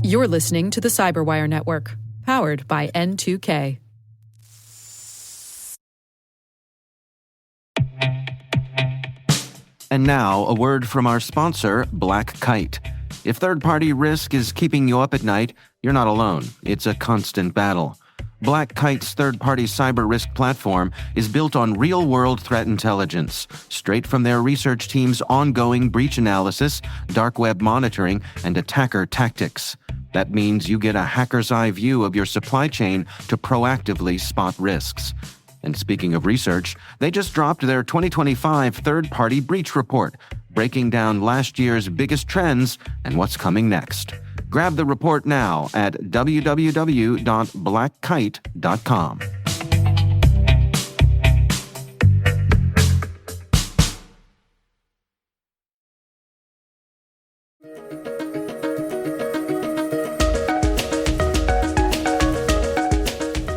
You're listening to the Cyberwire Network, powered by N2K. And now, a word from our sponsor, Black Kite. If third-party risk is keeping you up at night, you're not alone. It's a constant battle. Black Kite's third-party cyber risk platform is built on real-world threat intelligence, straight from their research team's ongoing breach analysis, dark web monitoring, and attacker tactics. That means you get a hacker's eye view of your supply chain to proactively spot risks. And speaking of research, they just dropped their 2025 third-party breach report, breaking down last year's biggest trends and what's coming next. Grab the report now at www.blackkite.com.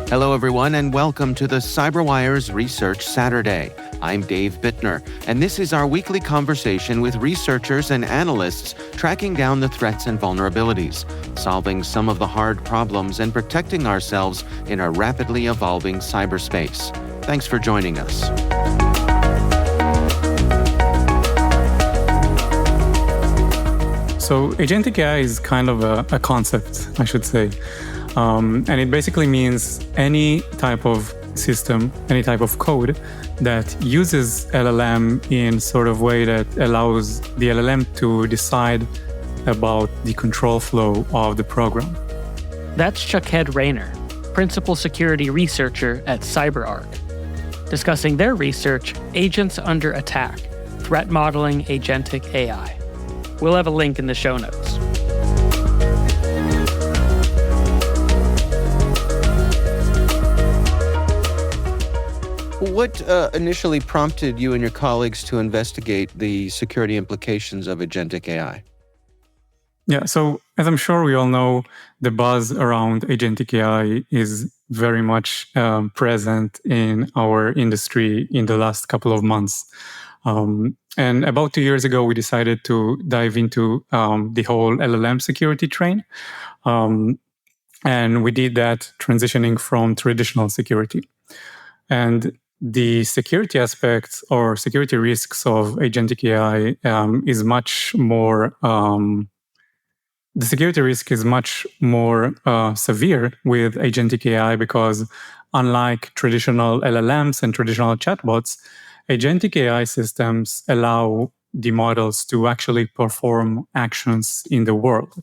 Hello, everyone, and welcome to the CyberWire's Research Saturday. I'm Dave Bittner, and this is our weekly conversation with researchers and analysts tracking down the threats and vulnerabilities, solving some of the hard problems, and protecting ourselves in a rapidly evolving cyberspace. Thanks for joining us. So agentic AI is kind of a concept, I should say. And it basically means any type of system, any type of code that uses LLM in sort of way that allows the LLM to decide about the control flow of the program. That's Chuckhead Reiner, Principal Security Researcher at CyberArk, discussing their research, Agents Under Attack, Threat Modeling Agentic AI. We'll have a link in the show notes. What initially prompted you and your colleagues to investigate the security implications of agentic AI? Yeah, so as I'm sure we all know, the buzz around agentic AI is very much present in our industry in the last couple of months. And about 2 years ago, we decided to dive into the whole LLM security train. And we did that transitioning from traditional security. And the security aspects or security risks of agentic AI is much more, the security risk is much more severe with agentic AI because unlike traditional LLMs and traditional chatbots, agentic AI systems allow the models to actually perform actions in the world.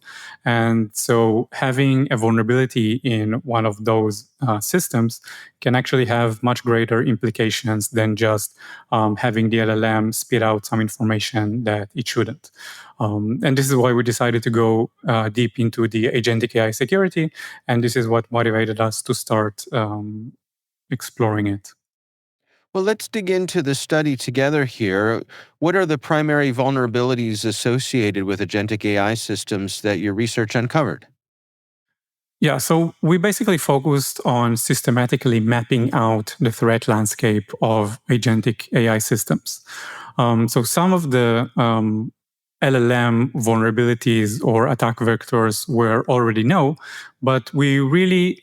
And so having a vulnerability in one of those systems can actually have much greater implications than just having the LLM spit out some information that it shouldn't. And this is why we decided to go deep into the agentic AI security. And this is what motivated us to start exploring it. Well, let's dig into the study together here. What are the primary vulnerabilities associated with agentic AI systems that your research uncovered? Yeah, so we basically focused on systematically mapping out the threat landscape of agentic AI systems. So some of the LLM vulnerabilities or attack vectors were already known, but we really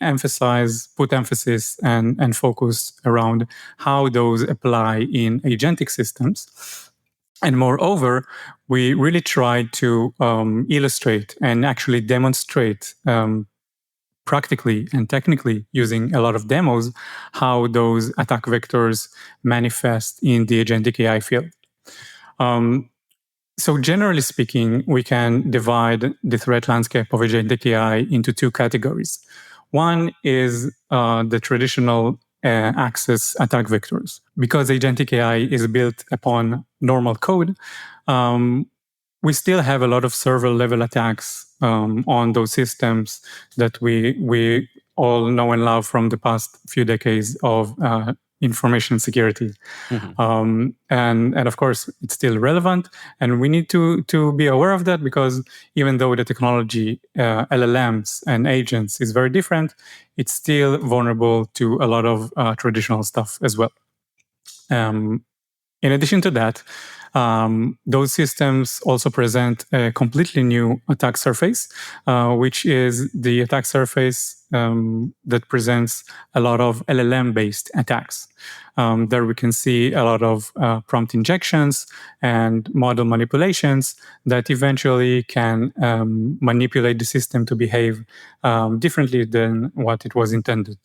put emphasis and focus around how those apply in agentic systems. And moreover, we really tried to illustrate and actually demonstrate practically and technically using a lot of demos how those attack vectors manifest in the agentic AI field. So generally speaking, we can divide the threat landscape of agentic AI into two categories. One is the traditional access attack vectors. Because agentic AI is built upon normal code, we still have a lot of server-level attacks on those systems that we all know and love from the past few decades of information security. Mm-hmm. And of course, it's still relevant. And we need to be aware of that because even though the technology, LLMs and agents is very different, it's still vulnerable to a lot of traditional stuff as well. In addition to that, those systems also present a completely new attack surface, which is the attack surface that presents a lot of LLM-based attacks. There we can see a lot of prompt injections and model manipulations that eventually can manipulate the system to behave differently than what it was intended.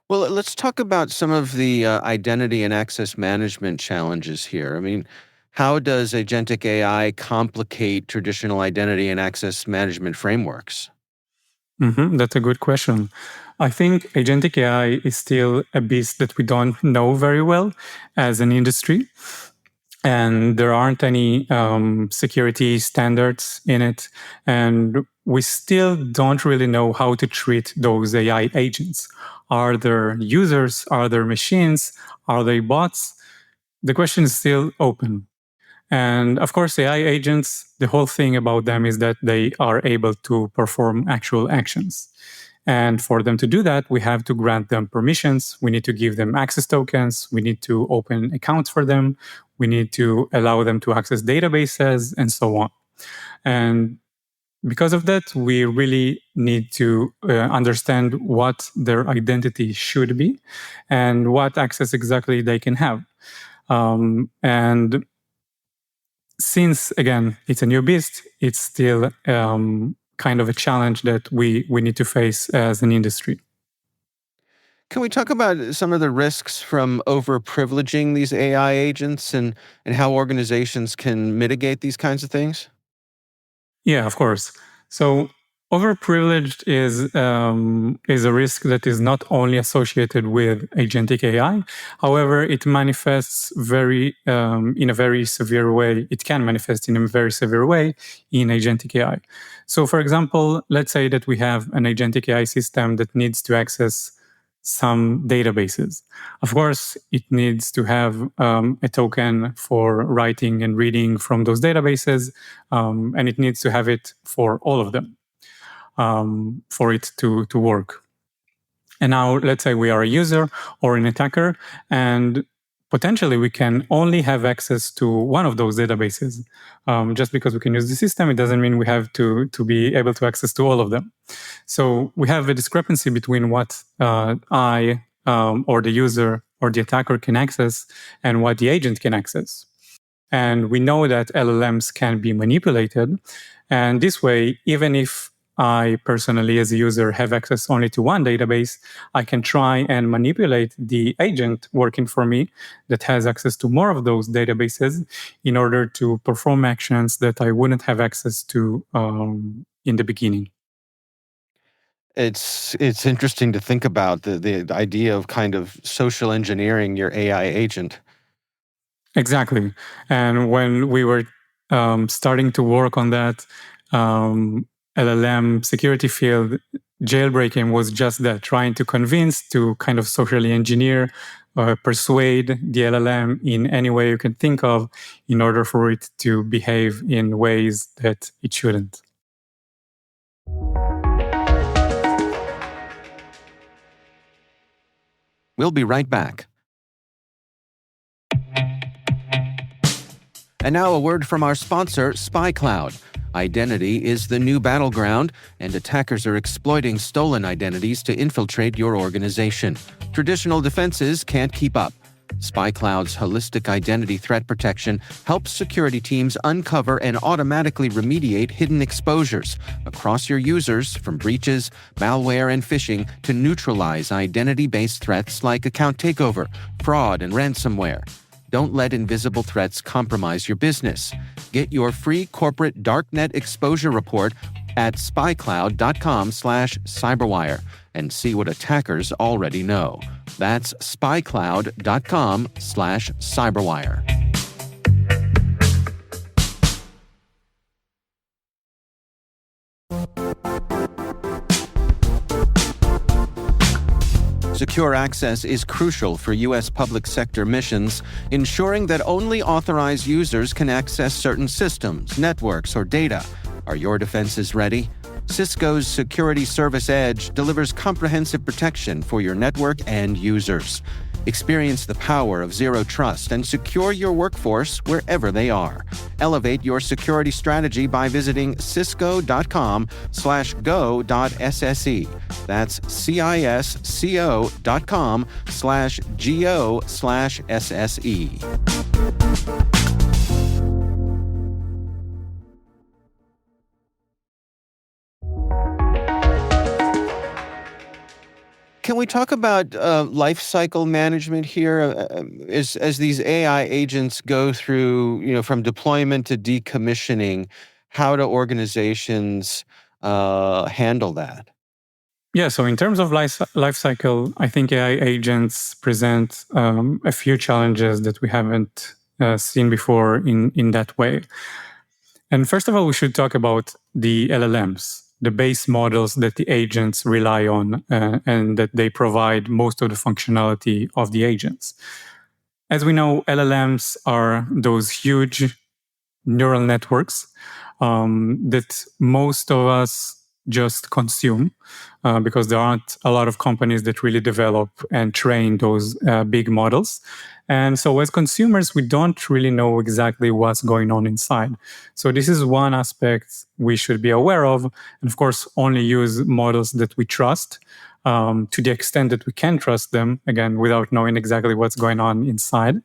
Well, let's talk about some of the identity and access management challenges here. I mean, how does agentic AI complicate traditional identity and access management frameworks? That's a good question. I think agentic AI is still a beast that we don't know very well as an industry. And there aren't any security standards in it. And we still don't really know how to treat those AI agents. Are there users? Are there machines? Are they bots? The question is still open. And of course, AI agents, the whole thing about them is that they are able to perform actual actions. And for them to do that, we have to grant them permissions. We need to give them access tokens. We need to open accounts for them. We need to allow them to access databases and so on. And because of that, we really need to understand what their identity should be and what access exactly they can have. And since, again, it's a new beast, it's still kind of a challenge that we need to face as an industry. Can we talk about some of the risks from overprivileging these AI agents and how organizations can mitigate these kinds of things? Yeah, of course. So overprivileged is a risk that is not only associated with agentic AI. However, it manifests in a very severe way. It can manifest in a very severe way in agentic AI. So, for example, let's say that we have an agentic AI system that needs to access some databases. Of course, it needs to have a token for writing and reading from those databases, and it needs to have it for all of them for it to work. And now, let's say we are a user or an attacker, and potentially we can only have access to one of those databases. Just because we can use the system, it doesn't mean we have to be able to access to all of them. So we have a discrepancy between what I or the user or the attacker can access and what the agent can access. And we know that LLMs can be manipulated. And this way, even if I personally, as a user, have access only to one database, I can try and manipulate the agent working for me that has access to more of those databases in order to perform actions that I wouldn't have access to in the beginning. It's interesting to think about the idea of kind of social engineering your AI agent. Exactly. And when we were starting to work on that, LLM security field, jailbreaking was just that, trying to convince, to kind of socially engineer, persuade the LLM in any way you can think of in order for it to behave in ways that it shouldn't. We'll be right back. And now a word from our sponsor, SpyCloud. Identity is the new battleground, and attackers are exploiting stolen identities to infiltrate your organization. Traditional defenses can't keep up. SpyCloud's holistic identity threat protection helps security teams uncover and automatically remediate hidden exposures across your users, from breaches, malware, and phishing to neutralize identity-based threats like account takeover, fraud, and ransomware. Don't let invisible threats compromise your business. Get your free corporate darknet exposure report at spycloud.com/cyberwire and see what attackers already know. That's spycloud.com/cyberwire. Secure access is crucial for U.S. public sector missions, ensuring that only authorized users can access certain systems, networks, or data. Are your defenses ready? Cisco's Security Service Edge delivers comprehensive protection for your network and users. Experience the power of zero trust and secure your workforce wherever they are. Elevate your security strategy by visiting cisco.com/go.sse. That's cisco.com/go/sse. Can we talk about lifecycle management here? As these AI agents go through, from deployment to decommissioning, how do organizations handle that? Yeah, so in terms of life cycle, I think AI agents present a few challenges that we haven't seen before in that way. And first of all, we should talk about the LLMs, the base models that the agents rely on and that they provide most of the functionality of the agents. As we know, LLMs are those huge neural networks that most of us just consume because there aren't a lot of companies that really develop and train those big models. And so as consumers, we don't really know exactly what's going on inside. So this is one aspect we should be aware of. And of course, only use models that we trust to the extent that we can trust them, again, without knowing exactly what's going on inside.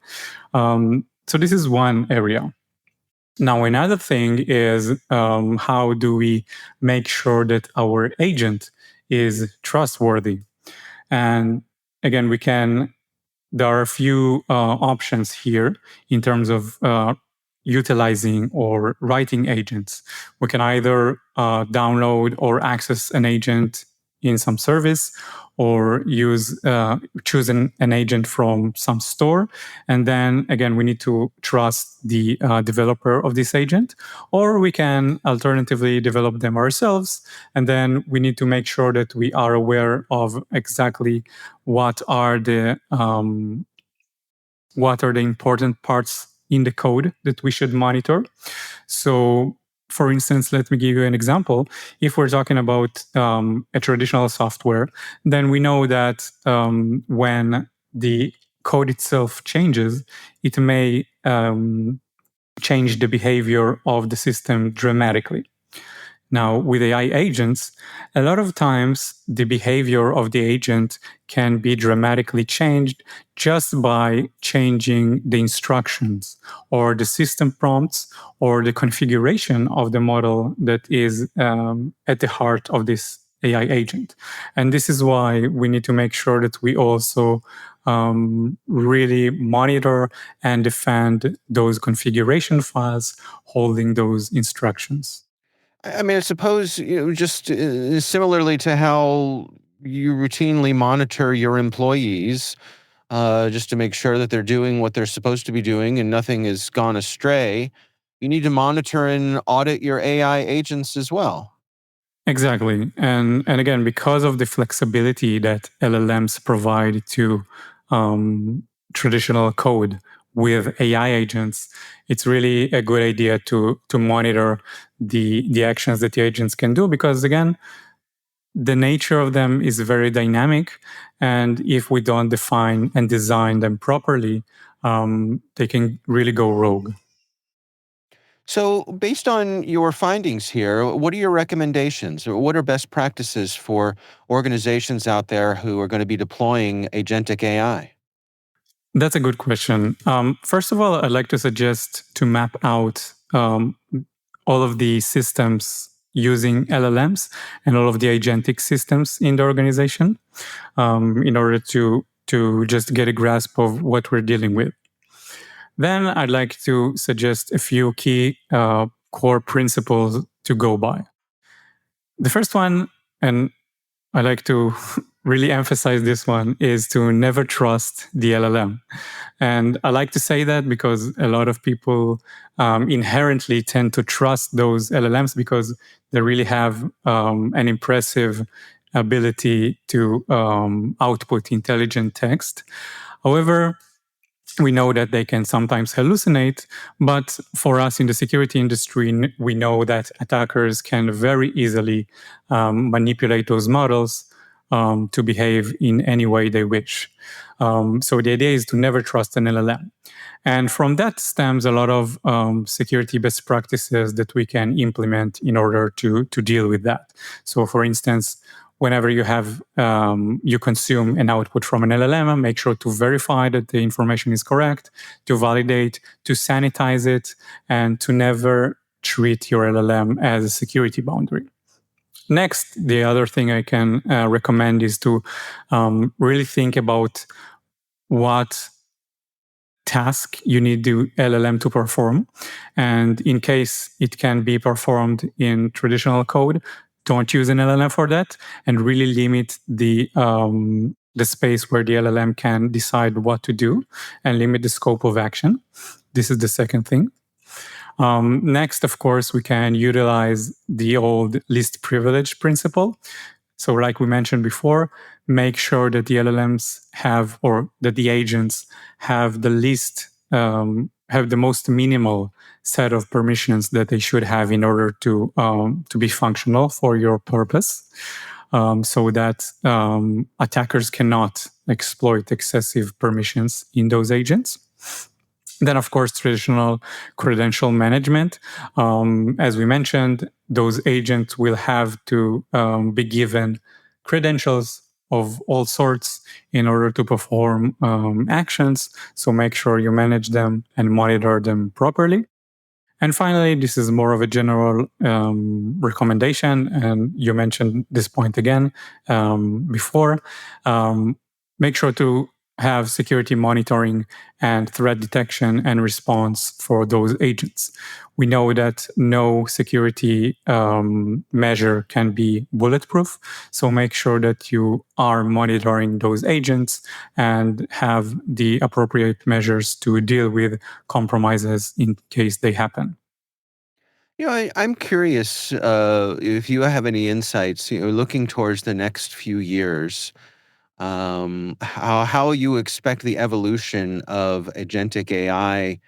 So this is one area. Now, another thing is how do we make sure that our agent is trustworthy? And again, there are a few options here in terms of utilizing or writing agents. We can either download or access an agent in some service, or choose an agent from some store. And then again, we need to trust the developer of this agent, or we can alternatively develop them ourselves. And then we need to make sure that we are aware of exactly what are the important parts in the code that we should monitor. So for instance, let me give you an example. If we're talking about a traditional software, then we know that when the code itself changes, it may change the behavior of the system dramatically. Now, with AI agents, a lot of times the behavior of the agent can be dramatically changed just by changing the instructions or the system prompts or the configuration of the model that is at the heart of this AI agent. And this is why we need to make sure that we also really monitor and defend those configuration files holding those instructions. I mean, I suppose, just similarly to how you routinely monitor your employees, just to make sure that they're doing what they're supposed to be doing and nothing has gone astray, you need to monitor and audit your AI agents as well. Exactly. And again, because of the flexibility that LLMs provide to traditional code with AI agents, it's really a good idea to monitor the actions that the agents can do, because again, the nature of them is very dynamic. And if we don't define and design them properly, they can really go rogue. So based on your findings here, what are your recommendations, or what are best practices for organizations out there who are going to be deploying agentic AI? That's a good question. First of all, I'd like to suggest to map out all of the systems using LLMs and all of the agentic systems in the organization in order to just get a grasp of what we're dealing with. Then I'd like to suggest a few key core principles to go by. The first one, and I like to really emphasize this one, is to never trust the LLM. And I like to say that because a lot of people inherently tend to trust those LLMs because they really have an impressive ability to output intelligent text. However, we know that they can sometimes hallucinate, but for us in the security industry, we know that attackers can very easily manipulate those models to behave in any way they wish. So the idea is to never trust an LLM. And from that stems a lot of security best practices that we can implement in order to deal with that. So for instance, whenever you consume an output from an LLM, make sure to verify that the information is correct, to validate, to sanitize it, and to never treat your LLM as a security boundary. Next, the other thing I can recommend is to really think about what task you need the LLM to perform. And in case it can be performed in traditional code, don't use an LLM for that, and really limit the space where the LLM can decide what to do and limit the scope of action. This is the second thing. Next, of course, we can utilize the old least privilege principle. So like we mentioned before, make sure that the LLMs have, or that the agents have the most minimal set of permissions that they should have in order to be functional for your purpose, so that attackers cannot exploit excessive permissions in those agents. Then, of course, traditional credential management. As we mentioned, those agents will have to be given credentials of all sorts in order to perform actions. So make sure you manage them and monitor them properly. And finally, this is more of a general recommendation, and you mentioned this point again before. Make sure to have security monitoring and threat detection and response for those agents. We know that no security measure can be bulletproof, so make sure that you are monitoring those agents and have the appropriate measures to deal with compromises in case they happen. I'm curious if you have any insights, looking towards the next few years, how you expect the evolution of agentic AI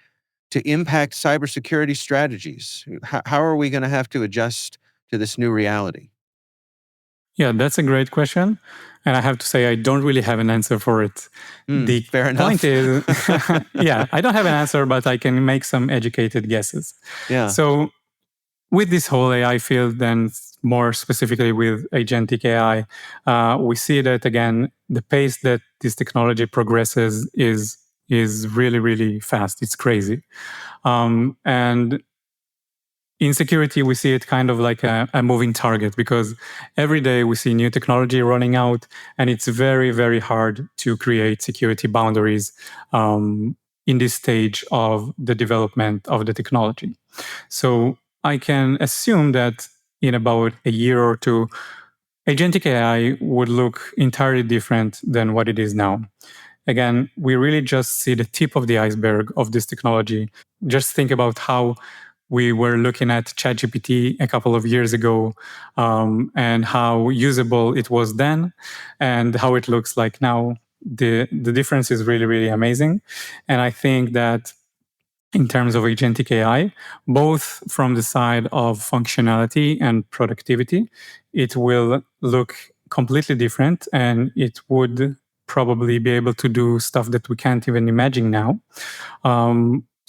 to impact cybersecurity strategies. How are we going to have to adjust to this new reality? Yeah, that's a great question. And I have to say, I don't really have an answer for it. The fair enough. point is, I don't have an answer, but I can make some educated guesses. Yeah. So with this whole AI field, then more specifically with agentic AI, we see that, again, the pace that this technology progresses is really, really fast. It's crazy. And in security, we see it kind of like a moving target, because every day we see new technology running out, and it's very, very hard to create security boundaries in this stage of the development of the technology. So I can assume that in about a year or two, agentic AI would look entirely different than what it is now. Again, we really just see the tip of the iceberg of this technology. Just think about how we were looking at ChatGPT a couple of years ago, and how usable it was then and how it looks like now. The difference is really, really amazing. And I think that in terms of agentic AI, both from the side of functionality and productivity, it will look completely different, and it would probably be able to do stuff that we can't even imagine now.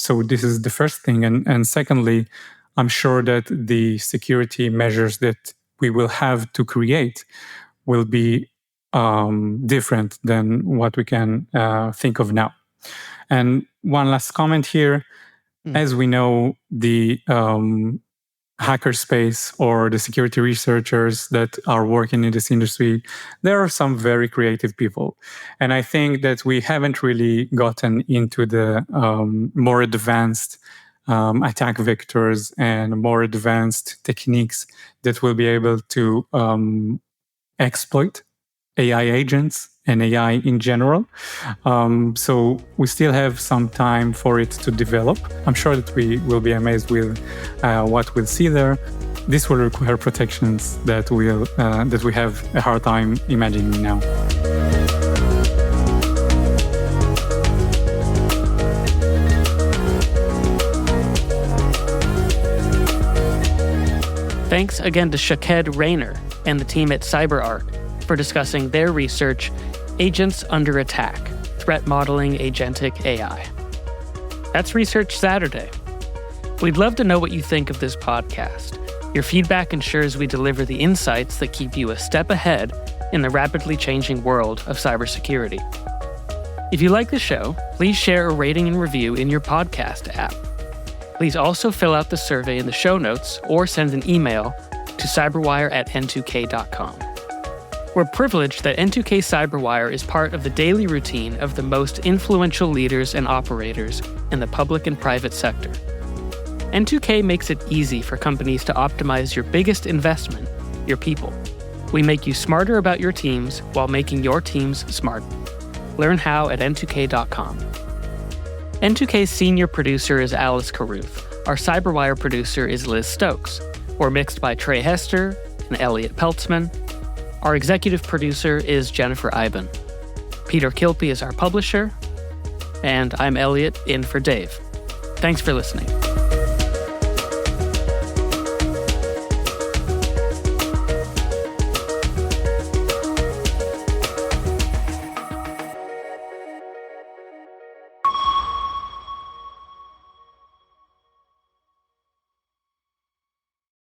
So this is the first thing. And secondly, I'm sure that the security measures that we will have to create will be different than what we can think of now. And one last comment here. As we know, the hacker space or the security researchers that are working in this industry, there are some very creative people. And I think that we haven't really gotten into the more advanced attack vectors and more advanced techniques that will be able to exploit AI agents and AI in general. So we still have some time for it to develop. I'm sure that we will be amazed with what we'll see there. This will require protections that we have a hard time imagining now. Thanks again to Shaked Reiner and the team at CyberArk for discussing their research, Agents Under Attack, Threat Modeling Agentic AI. That's Research Saturday. We'd love to know what you think of this podcast. Your feedback ensures we deliver the insights that keep you a step ahead in the rapidly changing world of cybersecurity. If you like the show, please share a rating and review in your podcast app. Please also fill out the survey in the show notes or send an email to cyberwire@n2k.com. We're privileged that N2K Cyberwire is part of the daily routine of the most influential leaders and operators in the public and private sector. N2K makes it easy for companies to optimize your biggest investment, your people. We make you smarter about your teams while making your teams smarter. Learn how at n2k.com. N2K's senior producer is Alice Carruth. Our Cyberwire producer is Liz Stokes. We're mixed by Trey Hester and Elliot Peltzman. Our executive producer is Jennifer Iben. Peter Kilpie is our publisher. And I'm Elliot, in for Dave. Thanks for listening.